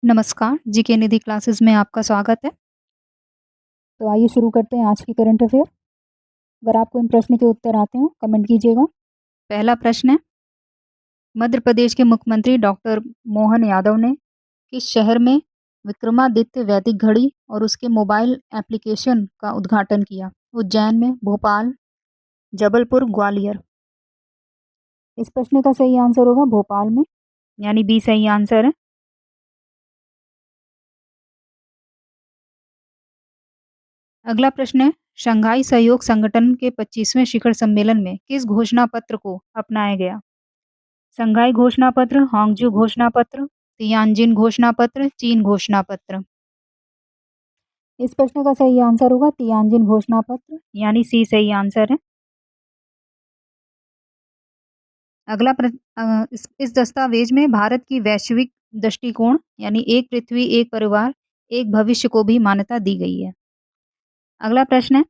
नमस्कार, जीके निधि क्लासेस में आपका स्वागत है। तो आइए शुरू करते हैं आज की करंट अफेयर। अगर आपको इन प्रश्न के उत्तर आते हो कमेंट कीजिएगा। पहला प्रश्न है, मध्य प्रदेश के मुख्यमंत्री डॉक्टर मोहन यादव ने किस शहर में विक्रमादित्य वैदिक घड़ी और उसके मोबाइल एप्लीकेशन का उद्घाटन किया? उज्जैन में, भोपाल, जबलपुर, ग्वालियर। इस प्रश्न का सही आंसर होगा भोपाल में, यानी बी सही आंसर है। अगला प्रश्न है, शंघाई सहयोग संगठन के 25वें शिखर सम्मेलन में किस घोषणा पत्र को अपनाया गया? शंघाई घोषणा पत्र, हांगजू घोषणा पत्र, तियानजिन घोषणा पत्र, चीन घोषणा पत्र। इस प्रश्न का सही आंसर होगा तियानजिन घोषणा पत्र, यानी सी सही आंसर है। अगला इस दस्तावेज में भारत की वैश्विक दृष्टिकोण यानी एक पृथ्वी एक परिवार एक भविष्य को भी मान्यता दी गई है। अगला प्रश्न है,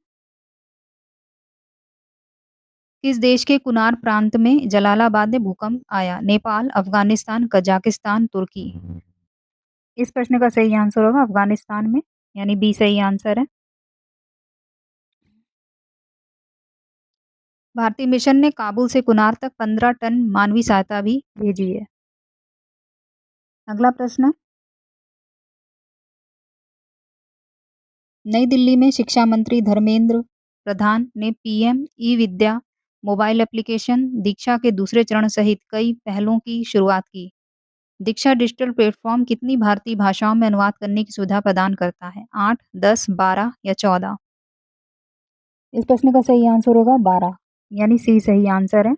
किस देश के कुनार प्रांत में जलालाबाद में भूकंप आया? नेपाल, अफगानिस्तान, कजाकिस्तान, तुर्की। इस प्रश्न का सही आंसर होगा अफगानिस्तान में, यानी बी सही आंसर है। भारतीय मिशन ने काबुल से कुनार तक 15 टन मानवीय सहायता भी भेजी है। अगला प्रश्न, नई दिल्ली में शिक्षा मंत्री धर्मेंद्र प्रधान ने पीएम ई विद्या मोबाइल एप्लीकेशन दीक्षा के दूसरे चरण सहित कई पहलों की शुरुआत की। दीक्षा डिजिटल प्लेटफॉर्म कितनी भारतीय भाषाओं में अनुवाद करने की सुविधा प्रदान करता है? 8, 10, 12 या 14। इस प्रश्न का सही आंसर होगा 12, यानी सी सही आंसर है।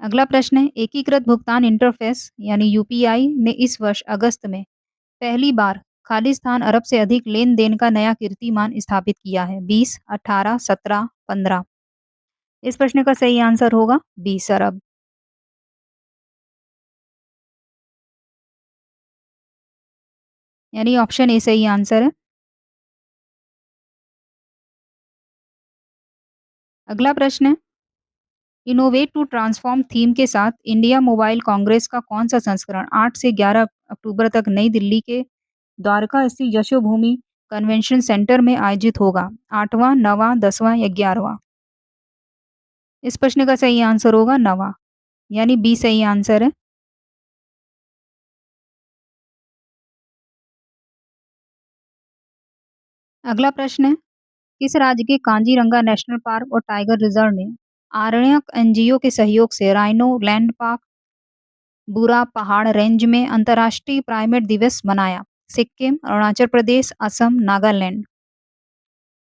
अगला प्रश्न है, एकीकृत भुगतान इंटरफेस यानी यूपीआई ने इस वर्ष अगस्त में पहली बार खालिस्तान अरब से अधिक लेन देन का नया कीर्तिमान स्थापित किया है? 20, 18, 17, 15। इस प्रश्न का सही आंसर होगा 20 अरब। यानी ऑप्शन ए सही आंसर है। अगला प्रश्न है, इनोवेट टू ट्रांसफॉर्म थीम के साथ इंडिया मोबाइल कांग्रेस का कौन सा संस्करण 8 से 11 अक्टूबर तक नई दिल्ली के द्वारका स्थित यशोभूमि कन्वेंशन सेंटर में आयोजित होगा? 8वां, 9वां, 10वां या 11वां। इस प्रश्न का सही आंसर होगा 9वां, यानी बी सही आंसर है। अगला प्रश्न है, किस राज्य के कांजीरंगा नेशनल पार्क और टाइगर रिजर्व ने आरण्यक एनजीओ के सहयोग से राइनो लैंड पार्क बुरा पहाड़ रेंज में अंतर्राष्ट्रीय प्राइमेट दिवस मनाया? सिक्किम, अरुणाचल प्रदेश, असम, नागालैंड।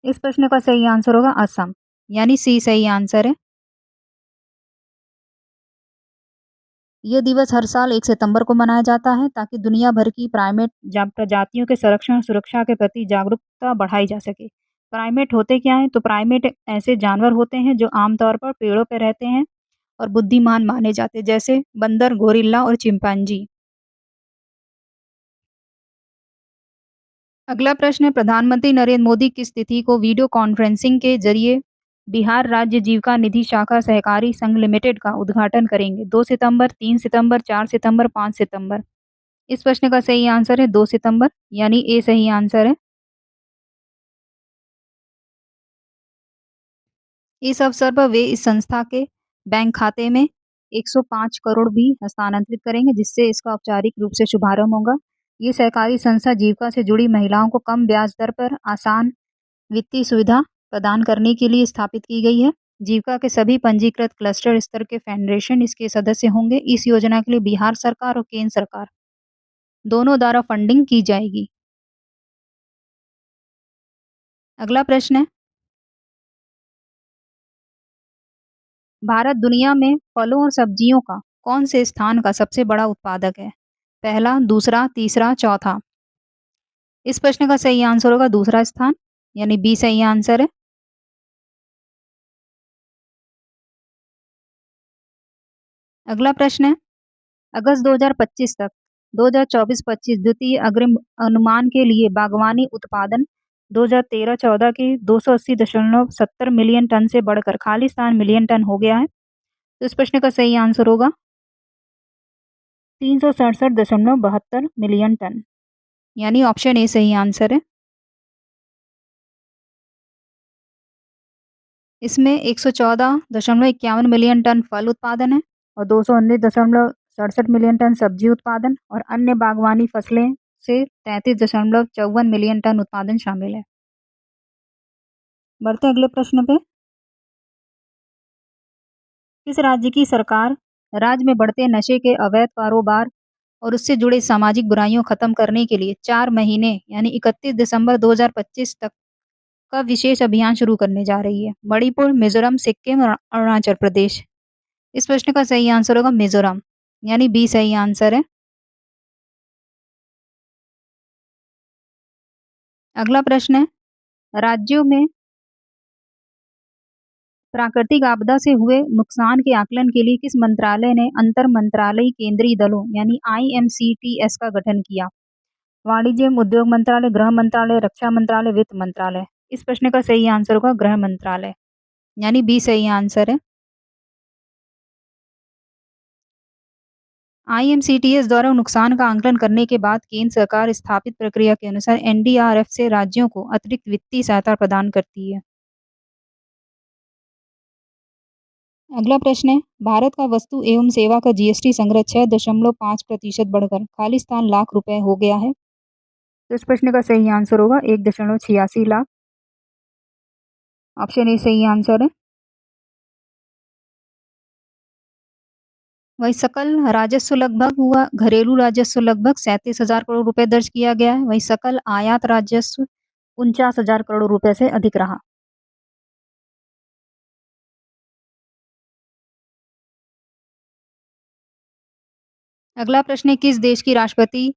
इस प्रश्न का सही आंसर होगा असम, यानी सी सही आंसर है। यह दिवस हर साल 1 सितंबर को मनाया जाता है ताकि दुनिया भर की प्राइमेट प्रजातियों के संरक्षण और सुरक्षा के प्रति जागरूकता बढ़ाई जा सके। प्राइमेट होते क्या हैं? तो प्राइमेट ऐसे जानवर होते हैं जो आमतौर पर पेड़ों पर रहते हैं और बुद्धिमान माने जाते हैं, जैसे बंदर, गोरिल्ला और चिंपैंजी। अगला प्रश्न है, प्रधानमंत्री नरेंद्र मोदी किस तिथि को वीडियो कॉन्फ्रेंसिंग के जरिए बिहार राज्य जीविका निधि शाखा सहकारी संघ लिमिटेड का उद्घाटन करेंगे? 2 सितंबर, 3 सितंबर, 4 सितंबर, 5 सितंबर। इस प्रश्न का सही आंसर है 2 सितंबर, यानी ए सही आंसर है। इस अवसर पर वे इस संस्था के बैंक खाते में 105 करोड़ भी हस्तांतरित करेंगे, जिससे इसका औपचारिक रूप से शुभारंभ होगा। ये सहकारी संस्था जीविका से जुड़ी महिलाओं को कम ब्याज दर पर आसान वित्तीय सुविधा प्रदान करने के लिए स्थापित की गई है। जीविका के सभी पंजीकृत क्लस्टर स्तर के फेडरेशन इसके सदस्य होंगे। इस योजना के लिए बिहार सरकार और केंद्र सरकार दोनों द्वारा फंडिंग की जाएगी। अगला प्रश्न है, भारत दुनिया में फलों और सब्जियों का कौन से स्थान का सबसे बड़ा उत्पादक है? पहला, दूसरा, तीसरा, चौथा। इस प्रश्न का सही आंसर होगा दूसरा स्थान, यानी बी सही आंसर है। अगला प्रश्न है, अगस्त 2025 तक 2024-25 द्वितीय अग्रिम अनुमान के लिए बागवानी उत्पादन 2013-14 के 280.70 मिलियन टन से बढ़कर खालिस्तान मिलियन टन हो गया है। तो इस प्रश्न का सही आंसर होगा 367.72 मिलियन टन, यानी ऑप्शन ए सही आंसर है। इसमें 114.51 मिलियन टन फल उत्पादन है और 219.67 मिलियन टन सब्जी उत्पादन और अन्य बागवानी फसलें से 33.54 मिलियन टन उत्पादन शामिल है। बढ़ते हैं अगले प्रश्न पे। किस राज्य की सरकार राज्य में बढ़ते नशे के अवैध कारोबार और उससे जुड़े सामाजिक बुराइयों खत्म करने के लिए 4 महीने यानी 31 दिसंबर 2025 तक का विशेष अभियान शुरू करने जा रही है? मणिपुर, मिजोरम, सिक्किम और अरुणाचल प्रदेश। इस प्रश्न का सही आंसर होगा मिजोरम, यानी बी सही आंसर है। अगला प्रश्न है, राज्यों में प्राकृतिक आपदा से हुए नुकसान के आकलन के लिए किस मंत्रालय ने अंतर मंत्रालयी केंद्रीय दलों यानी IMCTS का गठन किया? वाणिज्य एवं उद्योग मंत्रालय, गृह मंत्रालय, रक्षा मंत्रालय, वित्त मंत्रालय। इस प्रश्न का सही आंसर होगा गृह मंत्रालय, यानी बी सही आंसर है। IMCTS द्वारा नुकसान का आंकलन करने के बाद केंद्र सरकार स्थापित प्रक्रिया के अनुसार NDRF से राज्यों को अतिरिक्त वित्तीय सहायता प्रदान करती है। अगला प्रश्न है, भारत का वस्तु एवं सेवा का GST संग्रह 6.5% बढ़कर खालिस्तान लाख रुपए हो गया है। तो इस प्रश्न का सही आंसर होगा 1.86 लाख। ऑप्शन ए सही आंसर है। वही सकल राजस्व लगभग हुआ, घरेलू राजस्व लगभग 37,000 करोड़ रुपए दर्ज किया गया है। वही सकल आयात राजस्व 49,000 करोड़ रुपए से अधिक रहा। अगला प्रश्न है, किस देश की राष्ट्रपति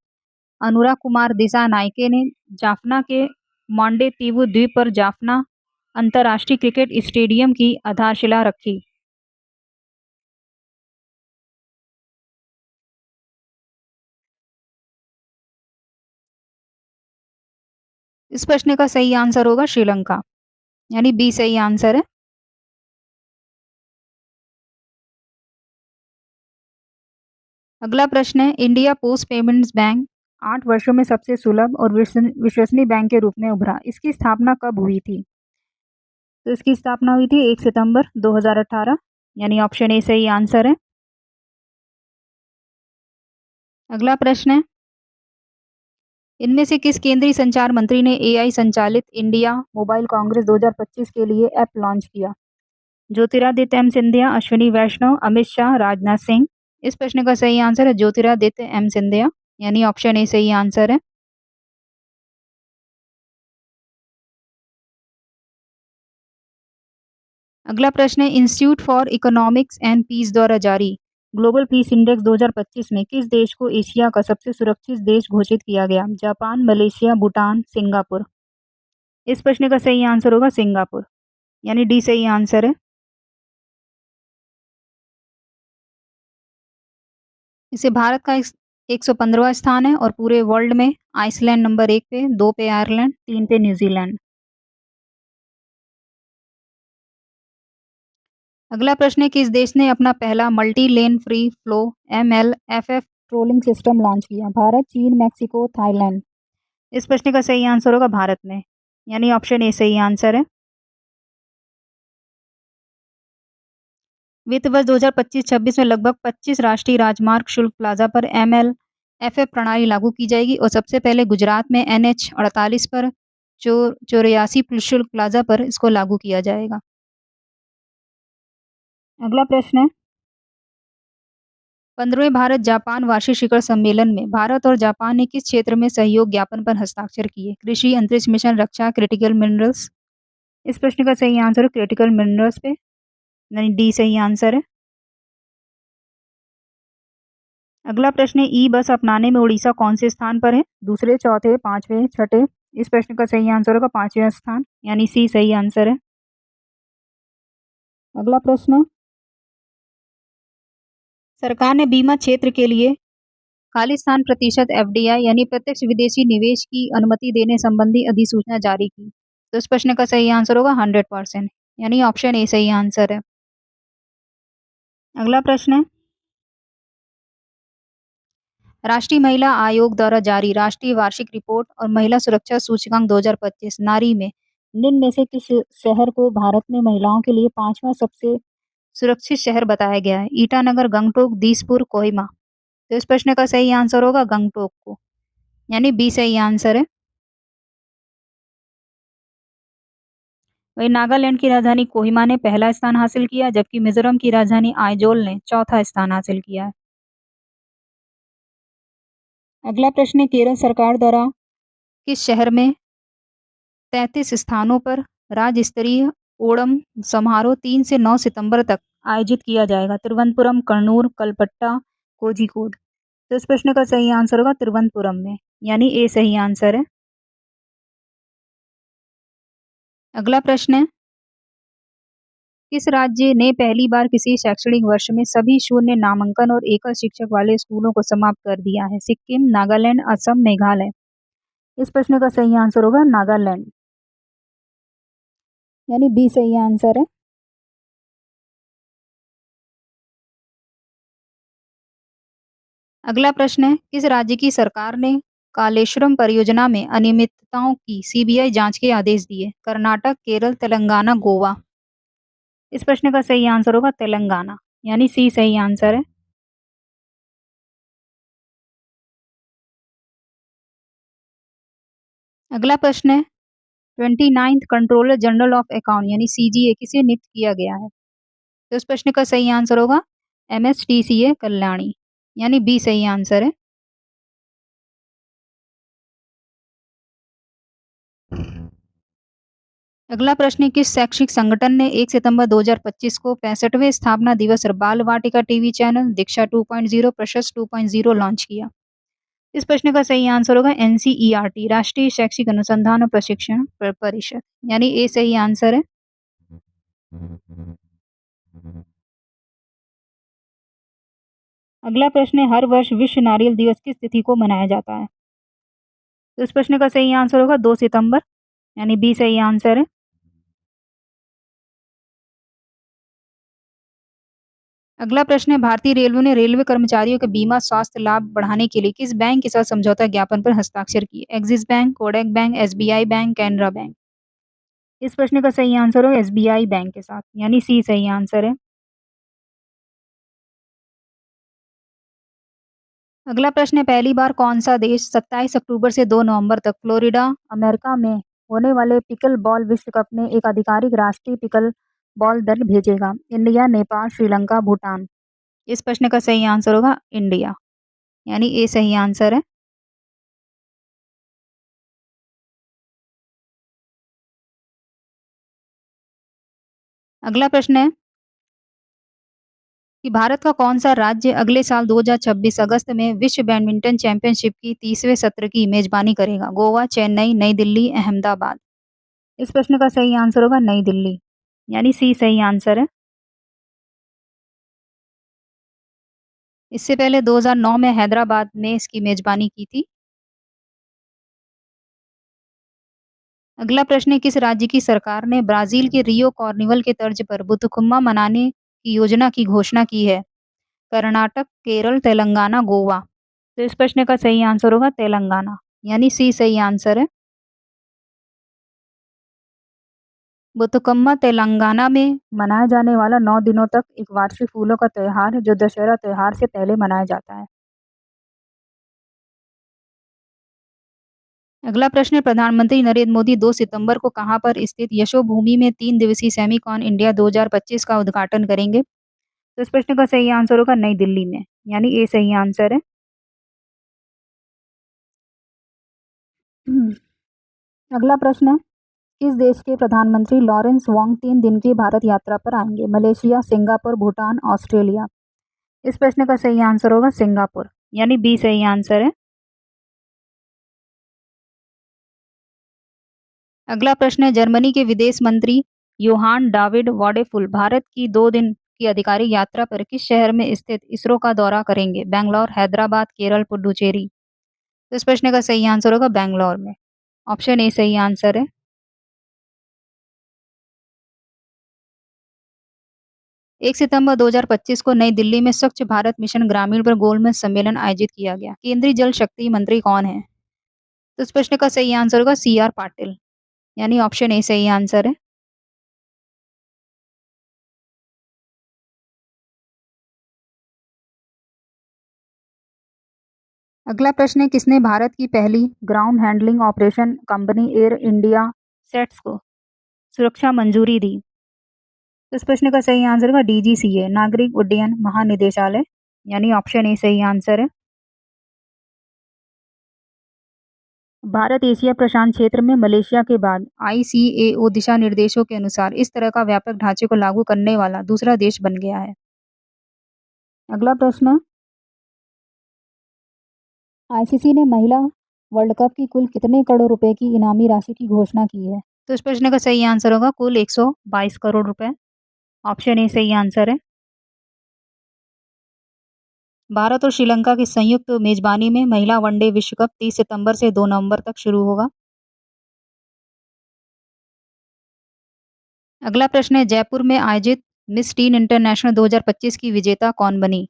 अनुराग कुमार दिसानायके ने जाफना के मांडेतीवु द्वीप पर जाफना अंतर्राष्ट्रीय क्रिकेट स्टेडियम की आधारशिला रखी? इस प्रश्न का सही आंसर होगा श्रीलंका, यानी बी सही आंसर है। अगला प्रश्न है, इंडिया पोस्ट पेमेंट्स बैंक 8 वर्षों में सबसे सुलभ और विश्वसनीय बैंक के रूप में उभरा। इसकी स्थापना कब हुई थी? तो इसकी स्थापना हुई थी 1 सितंबर 2018, यानी ऑप्शन ए सही आंसर है। अगला प्रश्न है, इनमें से किस केंद्रीय संचार मंत्री ने AI संचालित इंडिया मोबाइल कांग्रेस 2025 के लिए ऐप लॉन्च किया? ज्योतिरादित्य एम सिंधिया, अश्विनी वैष्णव, अमित शाह, राजनाथ सिंह। इस प्रश्न का सही आंसर है ज्योतिरादित्य एम सिंधिया, यानी ऑप्शन ए सही आंसर है। अगला प्रश्न है, institute for economics and peace द्वारा जारी ग्लोबल पीस इंडेक्स 2025 में किस देश को एशिया का सबसे सुरक्षित देश घोषित किया गया? Japan, Malaysia, Bhutan, Singapore. इस प्रश्न का सही आंसर होगा सिंगापुर, यानी डी सही आंसर है। इसे भारत का 115वां स्थान है और पूरे वर्ल्ड में आइसलैंड नंबर 1 पे, 2 पे आयरलैंड, 3 पे न्यूजीलैंड। अगला प्रश्न है, किस देश ने अपना पहला multi lane free flow MLFF tolling system launch किया? भारत, चीन, मैक्सिको, थाईलैंड। इस प्रश्न का सही आंसर होगा भारत ने, यानी ऑप्शन ए सही आंसर है। वित्त वर्ष 2025-26 में लगभग 25 राष्ट्रीय राजमार्ग शुल्क प्लाजा पर MLFF प्रणाली लागू की जाएगी और सबसे पहले गुजरात में NH 48 पर 84 शुल्क प्लाजा पर इसको लागू किया जाएगा। अगला प्रश्न है, 15वें भारत जापान वार्षिक शिखर सम्मेलन में भारत और जापान ने किस क्षेत्र में सहयोग ज्ञापन पर हस्ताक्षर किए? कृषि, अंतरिक्ष मिशन, रक्षा, क्रिटिकल मिनरल्स। इस प्रश्न का सही आंसर है क्रिटिकल मिनरल्स पे, यानी डी सही आंसर है। अगला प्रश्न है, ई बस अपनाने में उड़ीसा कौन से स्थान पर है? दूसरे, चौथे, पांचवें, छठे। इस प्रश्न का सही आंसर होगा 5वें स्थान, यानी सी सही आंसर है। अगला प्रश्न, सरकार ने बीमा क्षेत्र के लिए खालिस्तान प्रतिशत FDI यानी प्रत्यक्ष विदेशी निवेश की अनुमति देने संबंधी अधिसूचना जारी की। तो इस प्रश्न का सही आंसर होगा 100%, यानी ऑप्शन ए सही आंसर है। अगला प्रश्न है, राष्ट्रीय महिला आयोग द्वारा जारी राष्ट्रीय वार्षिक रिपोर्ट और महिला सुरक्षा सूचकांक 2025 नारी में निम्न में से किस शहर को भारत में महिलाओं के लिए 5वां सबसे सुरक्षित शहर बताया गया है? ईटानगर, गंगटोक, दिसपुर, कोहिमा। तो इस प्रश्न का सही आंसर होगा गंगटोक को, यानी बी सही आंसर है। वही नागालैंड की राजधानी कोहिमा ने पहला स्थान हासिल किया, जबकि मिजोरम की राजधानी आइजोल ने चौथा स्थान हासिल किया है। अगला प्रश्न है, केरल सरकार द्वारा किस शहर में 33 स्थानों पर राज्य स्तरीय ओणम समारोह 3 से 9 सितंबर तक आयोजित किया जाएगा? तिरुवनंतपुरम, कन्नूर, कलपट्टा, कोझिकोड। तो इस प्रश्न का सही आंसर होगा तिरुवनंतपुरम में, यानी ए सही आंसर है। अगला प्रश्न है, किस राज्य ने पहली बार किसी शैक्षणिक वर्ष में सभी शून्य नामांकन और एकल शिक्षक वाले स्कूलों को समाप्त कर दिया है? सिक्किम, नागालैंड, असम, मेघालय। इस प्रश्न का सही आंसर होगा नागालैंड, यानी बी सही आंसर है। अगला प्रश्न है, किस राज्य की सरकार ने कालेश्वरम परियोजना में अनियमितताओं की सीबीआई जांच के आदेश दिए? कर्नाटक, केरल, तेलंगाना, गोवा। इस प्रश्न का सही आंसर होगा तेलंगाना, यानी सी सही आंसर है। अगला प्रश्न है, 29th controller general of account यानी सीजीए किसे नियुक्त किया गया है? तो इस प्रश्न का सही आंसर होगा एमएसटीसीए कल्याणी, यानी बी सही आंसर है। अगला प्रश्न है, किस शैक्षिक संगठन ने 1 सितंबर 2025 को 65वें स्थापना दिवस और बाल वाटिका टीवी चैनल दीक्षा 2.0 प्रशस्त 2.0 लॉन्च किया? इस प्रश्न का सही आंसर होगा एनसीईआरटी, राष्ट्रीय शैक्षिक अनुसंधान और प्रशिक्षण परिषद, यानी ए सही आंसर है। अगला प्रश्न है, हर वर्ष विश्व नारियल दिवस किस तिथि को मनाया जाता है? तो इस प्रश्न का सही आंसर होगा 2 सितंबर, यानी बी सही आंसर है। अगला प्रश्न है, भारतीय रेलवे ने रेलवे कर्मचारियों के बीमा स्वास्थ्य लाभ बढ़ाने के लिए किस बैंक के साथ समझौता ज्ञापन पर हस्ताक्षर किए? Axis bank, Kodak bank, SBI bank, Canara bank. इस प्रश्न का सही आंसर हो एसबीआई बैंक के साथ, यानी सी सही आंसर है। अगला प्रश्न है, पहली बार कौन सा देश 27 अक्टूबर से 2 नवंबर तक फ्लोरिडा, अमेरिका में होने वाले पिकल बॉल विश्व कप में एक आधिकारिक राष्ट्रीय पिकल बॉल दल भेजेगा? इंडिया, नेपाल, श्रीलंका, भूटान। इस प्रश्न का सही आंसर होगा इंडिया, यानी ए सही आंसर है। अगला प्रश्न है कि भारत का कौन सा राज्य अगले साल 2026 अगस्त में विश्व बैडमिंटन चैंपियनशिप की 30वें सत्र की मेजबानी करेगा? गोवा, चेन्नई, नई दिल्ली, अहमदाबाद। इस प्रश्न का सही आंसर होगा नई दिल्ली, यानी सी सही आंसर है। इससे पहले 2009 में हैदराबाद ने इसकी मेजबानी की थी। अगला प्रश्न है, किस राज्य की सरकार ने ब्राजील के रियो कार्निवल के तर्ज पर बुथुकम्मा मनाने की योजना की घोषणा की है? कर्नाटक, केरल, तेलंगाना, गोवा। तो इस प्रश्न का सही आंसर होगा तेलंगाना, यानी सी सही आंसर है। बुथुकम्मा तेलंगाना में मनाया जाने वाला 9 दिनों तक एक वार्षिक फूलों का त्योहार है, जो दशहरा त्योहार से पहले मनाया जाता है। अगला प्रश्न है, प्रधानमंत्री नरेंद्र मोदी 2 सितंबर को कहां पर स्थित यशोभूमि में 3 दिवसीय सेमिकॉन इंडिया 2025 का उद्घाटन करेंगे? तो इस प्रश्न का सही आंसर होगा नई दिल्ली में, यानी ए सही आंसर है। अगला प्रश्न है, किस देश के प्रधानमंत्री लॉरेंस वोंग 3 दिन की भारत यात्रा पर आएंगे? Malaysia, Singapore, Bhutan, Australia. इस प्रश्न का सही आंसर होगा सिंगापुर, यानी बी सही आंसर है। अगला प्रश्न है, जर्मनी के विदेश मंत्री योहान डाविड वॉडेफुल भारत की 2 दिन की आधिकारिक यात्रा पर किस शहर में स्थित इसरो का दौरा करेंगे? बैंगलोर, हैदराबाद, केरल, पुडुचेरी। तो इस प्रश्न का सही आंसर होगा बैंगलोर में, ऑप्शन ए सही आंसर है। 1 सितंबर 2025 को नई दिल्ली में स्वच्छ भारत मिशन ग्रामीण पर गोलमेज सम्मेलन आयोजित किया गया। केंद्रीय जल शक्ति मंत्री कौन है? तो इस प्रश्न का सही आंसर होगा सी आर पाटिल, यानी ऑप्शन ए सही आंसर है। अगला प्रश्न है, किसने भारत की पहली ground handling operation company air India sets को सुरक्षा मंजूरी दी? तो इस प्रश्न का सही आंसर होगा डीजीसीए, नागरिक उड्डयन महानिदेशालय, यानी ऑप्शन ए सही आंसर है। भारत एशिया प्रशांत क्षेत्र में मलेशिया के बाद आईसीएओ दिशा निर्देशों के अनुसार इस तरह का व्यापक ढांचे को लागू करने वाला दूसरा देश बन गया है। अगला प्रश्न, आईसीसी ने महिला वर्ल्ड कप की कुल कितने करोड़ रुपए की इनामी राशि की घोषणा की है? तो इस प्रश्न का सही आंसर होगा कुल 122 करोड़ रुपए, ऑप्शन ए सही आंसर है। भारत और श्रीलंका की संयुक्त मेजबानी में महिला वनडे विश्व कप 30 सितंबर से 2 नवंबर तक शुरू होगा। अगला प्रश्न है, जयपुर में आयोजित मिस टीन इंटरनेशनल 2025 की विजेता कौन बनी?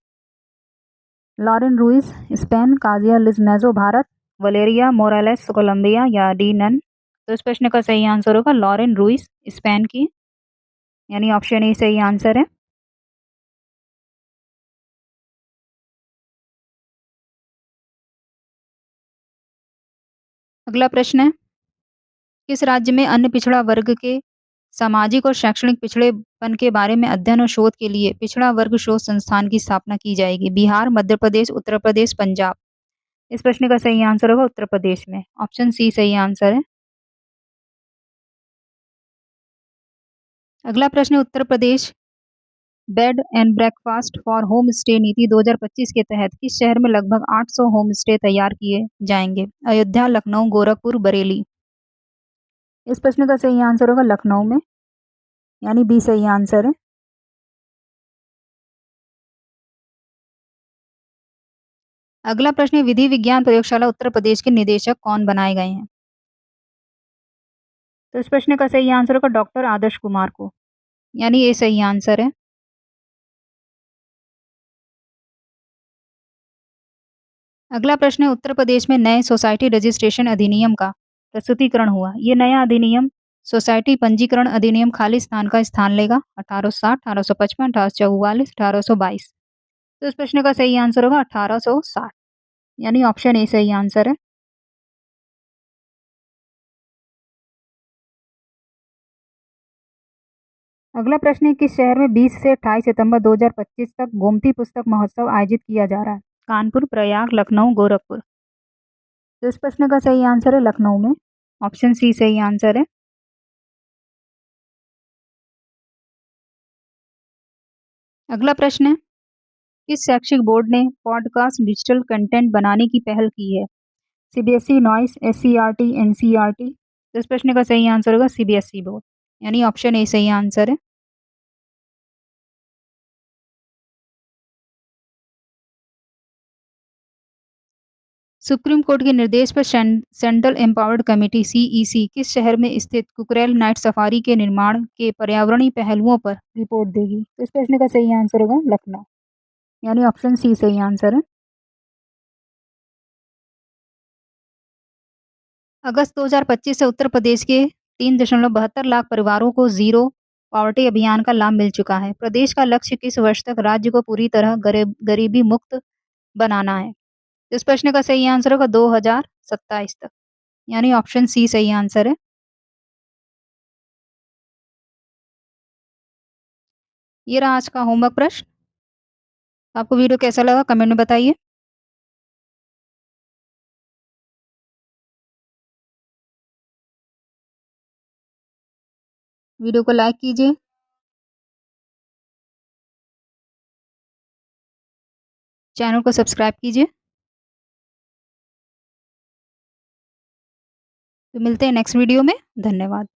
लॉरेन रुइस स्पेन, काजिया लिजमेजो भारत, वलेरिया मोरालेस कोलंबिया, या डी नन? तो इस प्रश्न का सही आंसर होगा लॉरेन रुइस स्पेन की, यानी ऑप्शन ए सही आंसर है। अगला प्रश्न है, किस राज्य में अन्य पिछड़ा वर्ग के सामाजिक और शैक्षणिक पिछड़ेपन के बारे में अध्ययन और शोध के लिए पिछड़ा वर्ग शोध संस्थान की स्थापना की जाएगी? बिहार, मध्य प्रदेश, उत्तर प्रदेश, पंजाब? इस प्रश्न का सही आंसर होगा उत्तर प्रदेश में, ऑप्शन सी सही आंसर है। अगला प्रश्न है, Uttar Pradesh bed and breakfast for home stay नीति 2025 के तहत किस शहर में लगभग 800 होम स्टे तैयार किए जाएंगे? अयोध्या, लखनऊ, गोरखपुर, बरेली? इस प्रश्न का सही आंसर होगा लखनऊ में, यानी बी सही आंसर है। अगला प्रश्न है, विधि विज्ञान प्रयोगशाला उत्तर प्रदेश के निदेशक कौन बनाए गए हैं? तो इस प्रश्न का सही आंसर होगा डॉक्टर आदर्श कुमार को, यानी ये सही आंसर है। अगला प्रश्न है, उत्तर प्रदेश में नए सोसाइटी रजिस्ट्रेशन अधिनियम का प्रस्तुतिकरण हुआ। ये नया अधिनियम सोसाइटी पंजीकरण अधिनियम खाली स्थान का स्थान लेगा। 1860, 1855, 1844, 1822? तो इस प्रश्न का सही आंसर होगा 1860, यानी ऑप्शन ए सही आंसर है। अगला प्रश्न है, किस शहर में 20 से 28 सितंबर 2025 तक गोमती पुस्तक महोत्सव आयोजित किया जा रहा है? कानपुर, प्रयाग, लखनऊ, गोरखपुर? तो इस प्रश्न का सही आंसर है लखनऊ में, ऑप्शन सी सही आंसर है। अगला प्रश्न है, किस शैक्षिक बोर्ड ने पॉडकास्ट डिजिटल कंटेंट बनाने की पहल की है? CBSE, noise, SCERT, NCERT? तो इस प्रश्न का सही आंसर होगा सीबीएसई बोर्ड, यानी ऑप्शन ए सही आंसर है। सुप्रीम कोर्ट के निर्देश पर सेंट्रल एम्पावर्ड कमेटी सीईसी किस शहर में स्थित कुकरेल नाइट सफारी के निर्माण के पर्यावरणीय पहलुओं पर रिपोर्ट देगी? तो इस प्रश्न का सही आंसर होगा लखनऊ, यानी ऑप्शन सी सही आंसर है। अगस्त 2025 से उत्तर प्रदेश के 3.72 लाख परिवारों को जीरो पॉवर्टी अभियान का लाभ मिल चुका है। प्रदेश का लक्ष्य किस वर्ष तक राज्य को पूरी तरह गरीबी मुक्त बनाना है? इस प्रश्न का सही आंसर होगा 2027 तक, यानी ऑप्शन सी सही आंसर है। ये रहा आज का होमवर्क प्रश्न। आपको वीडियो कैसा लगा कमेंट में बताइए। वीडियो को लाइक कीजिए, चैनल को सब्सक्राइब कीजिए। तो मिलते हैं नेक्स्ट वीडियो में। धन्यवाद।